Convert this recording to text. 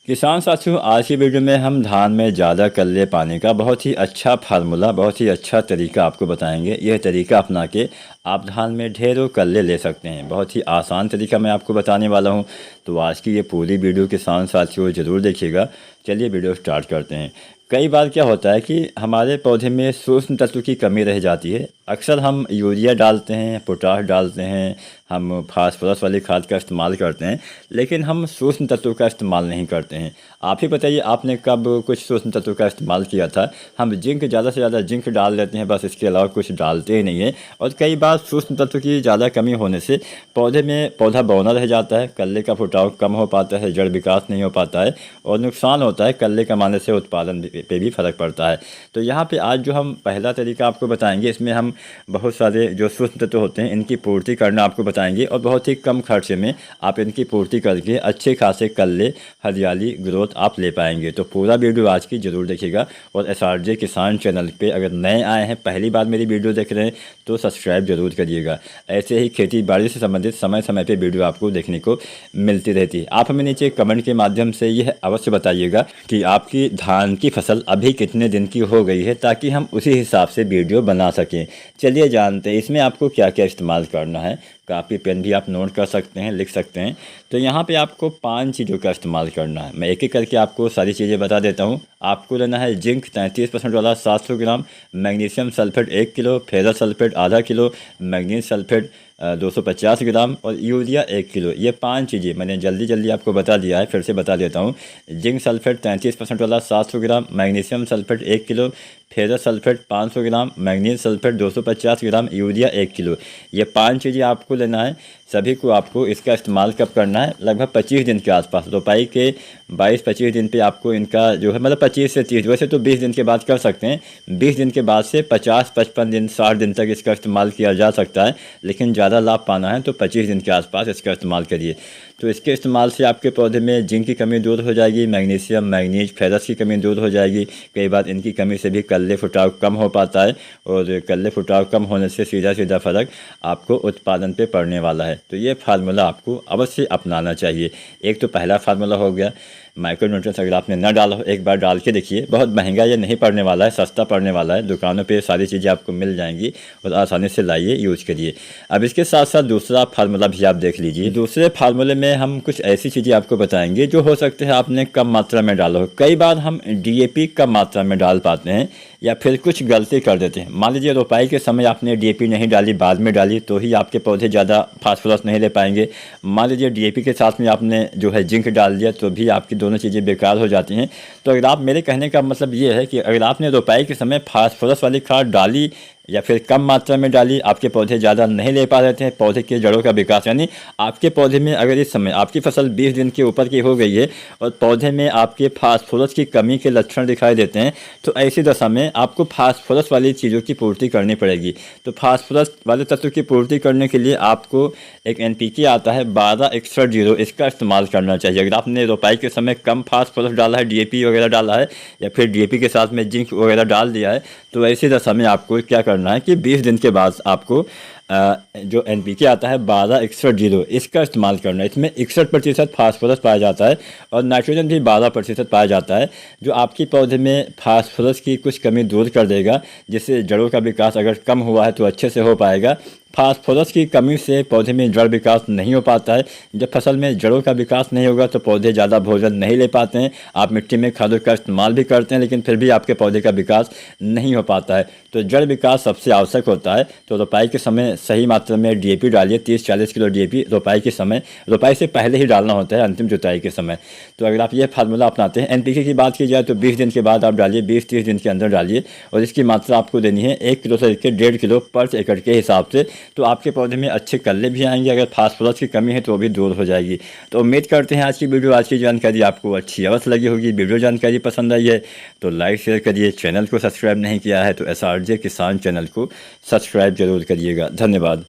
किसान साथियों, आज की वीडियो में हम धान में ज़्यादा कल्ले पाने का बहुत ही अच्छा फार्मूला, बहुत ही अच्छा तरीका आपको बताएंगे। यह तरीका अपना के आप धान में ढेरों कल्ले ले सकते हैं। बहुत ही आसान तरीका मैं आपको बताने वाला हूं। तो आज की ये पूरी वीडियो किसान साथियों ज़रूर देखिएगा। चलिए वीडियो स्टार्ट करते हैं। कई बार क्या होता है कि हमारे पौधे में सूक्ष्म तत्व की कमी रह जाती है। अक्सर हम यूरिया डालते हैं, पोटाश डालते हैं, हम फास्फोरस वाली खाद का इस्तेमाल करते हैं, लेकिन हम सूक्ष्म तत्वों का इस्तेमाल नहीं करते हैं। आप ही बताइए, आपने कब कुछ सूक्ष्म तत्वों का इस्तेमाल किया था? हम जिंक ज़्यादा से ज़्यादा जिंक डाल देते हैं, बस इसके अलावा कुछ डालते ही नहीं है। और कई बार सूक्ष्म तत्व की ज़्यादा कमी होने से पौधे में पौधा बौना रह जाता है, कल्ले का फुटाव कम हो पाता है, जड़ विकास नहीं हो पाता है और नुकसान होता है। कल्ले कमाने से उत्पादन पे भी फ़र्क पड़ता है। तो यहाँ पे आज जो हम पहला तरीका आपको बताएंगे, इसमें हम बहुत सारे जो सूक्ष्म तत्व होते हैं इनकी पूर्ति करना आपको बताएंगे और बहुत ही कम खर्चे में आप इनकी पूर्ति करके अच्छे खासे कल्ले, हरियाली, ग्रोथ आप ले पाएंगे। तो पूरा वीडियो आज की ज़रूर देखिएगा। और SRJ किसान चैनल पे अगर नए आए हैं, पहली बार मेरी वीडियो देख रहे हैं, तो सब्सक्राइब जरूर करिएगा। ऐसे ही खेती बाड़ी से संबंधित समय समय पे वीडियो आपको देखने को मिलती रहती है। आप हमें नीचे कमेंट के माध्यम से यह अवश्य बताइएगा कि आपकी धान की फसल अभी कितने दिन की हो गई है, ताकि हम उसी हिसाब से वीडियो बना सकें। चलिए जानते हैं इसमें आपको क्या क्या इस्तेमाल करना है। कापी पेन भी आप नोट कर सकते हैं, लिख सकते हैं। तो यहाँ पे आपको 5 चीज़ों का इस्तेमाल करना है। मैं एक एक करके आपको सारी चीज़ें बता देता हूँ। आपको लेना है जिंक 33% वाला 700 gram, magnesium sulphate 1 kilo, ferrous sulphate आधा किलो, मैग्नीज सल्फेट 250 ग्राम और यूरिया 1 किलो। ये 5 चीज़ें मैंने जल्दी जल्दी आपको बता दिया है, फिर से बता देता हूँ। जिंक सल्फेट 33% वाला 700 gram, magnesium sulphate 1 kilo, ferrous sulphate 500 gram, manganese sulphate 250 gram, urea 1 kilo. ये 5 चीज़ें आपको लेना है। सभी को आपको इसका इस्तेमाल कब करना है? लगभग 25 दिन के आसपास, रोपाई के 22-25 दिन पे आपको इनका जो है, मतलब 25 से 30, वैसे तो 20 दिन के बाद कर सकते हैं। 20 दिन के बाद से 50-55 दिन, 60 दिन तक इसका इस्तेमाल किया जा सकता है। लेकिन ज़्यादा लाभ पाना है तो 25 दिन के आसपास इसका इस्तेमाल करिए। तो इसके इस्तेमाल से आपके पौधे में जिंक की कमी दूर हो जाएगी, मैग्नीशियम, मैग्नीज, फेरस की कमी दूर हो जाएगी। कई बार इनकी कमी से भी कल्ले फुटाव कम हो पाता है और कल्ले फुटाव कम होने से सीधा सीधा फ़र्क आपको उत्पादन पे पड़ने वाला है। तो ये फार्मूला आपको अवश्य अपनाना चाहिए। एक तो पहला फार्मूला हो गया। माइक्रोन्यूट्रिएंट्स अगर आपने न डाला हो, एक बार डाल के देखिए। बहुत महंगा ये नहीं पड़ने वाला है, सस्ता पड़ने वाला है। दुकानों पे सारी चीज़ें आपको मिल जाएंगी और आसानी से लाइए, यूज़ करिए। अब इसके साथ साथ दूसरा फार्मूला भी आप देख लीजिए। दूसरे फार्मूले में हम कुछ ऐसी चीज़ें आपको बताएंगे जो हो सकते हैं आपने कम मात्रा में डाला हो। कई बार हम DAP कम मात्रा में डाल पाते हैं या फिर कुछ गलती कर देते हैं। मान लीजिए रोपाई के समय आपने DAP नहीं डाली, बाद में डाली, तो ही आपके पौधे ज़्यादा फास्फोरस नहीं ले पाएंगे। मान लीजिए DAP के साथ में आपने जो है जिंक डाल दिया, तो भी आपकी दोनों चीज़ें बेकार हो जाती हैं। तो अगर आप, मेरे कहने का मतलब ये है कि अगर आपने रोपाई के समय फास्फोरस वाली खाद डाली या फिर कम मात्रा में डाली, आपके पौधे ज़्यादा नहीं ले पा रहे थे, पौधे के जड़ों का विकास, यानी आपके पौधे में अगर इस समय आपकी फसल 20 दिन के ऊपर की हो गई है और पौधे में आपके फास्फोरस की कमी के लक्षण दिखाई देते हैं, तो ऐसी दशा में आपको फास्फोरस वाली चीज़ों की पूर्ति करनी पड़ेगी। तो फास्फोरस वाले तत्व की पूर्ति करने के लिए आपको एक NPK आता है 1261 इसका इस्तेमाल करना चाहिए। अगर आपने रोपाई के समय कम फास्फोरस डाला है, DAP वगैरह डाला है या फिर DAP के साथ में जिंक वगैरह डाल दिया है, तो ऐसी दशा में आपको क्या करना है कि 20 दिन के बाद आपको जो NPK आता है 1261 इसका इस्तेमाल करना है। इसमें 61% फास्फोरस पाया जाता है और नाइट्रोजन भी 12% पाया जाता है, जो आपकी पौधे में फास्फोरस की कुछ कमी दूर कर देगा, जिससे जड़ों का विकास अगर कम हुआ है तो अच्छे से हो पाएगा। फास्फोरस की कमी से पौधे में जड़ विकास नहीं हो पाता है। जब फसल में जड़ों का विकास नहीं होगा तो पौधे ज़्यादा भोजन नहीं ले पाते हैं। आप मिट्टी में खादों का इस्तेमाल भी करते हैं, लेकिन फिर भी आपके पौधे का विकास नहीं हो पाता है। तो जड़ विकास सबसे आवश्यक होता है। तो रोपाई के समय सही मात्रा में DAP डालिए। 30-40 किलो DAP रोपाई के समय, रोपाई से पहले ही डालना होता है, अंतिम जुताई के समय। तो अगर आप ये फार्मूला अपनाते हैं, NPK की बात की जाए तो 20 दिन के बाद आप डालिए, 20-30 दिन के अंदर डालिए। और इसकी मात्रा आपको देनी है 1 किलो से लेकर 1.5 किलो पर एकड़ के हिसाब से। तो आपके पौधे में अच्छे कल्ले भी आएंगे। अगर फास्फोरस की कमी है तो वो भी दूर हो जाएगी। तो उम्मीद करते हैं आज की जानकारी आपको अच्छी अवश्य लगी होगी। वीडियो जानकारी पसंद आई है तो लाइक शेयर करिए। चैनल को सब्सक्राइब नहीं किया है तो SRJ किसान चैनल को सब्सक्राइब जरूर करिएगा। धन्यवाद।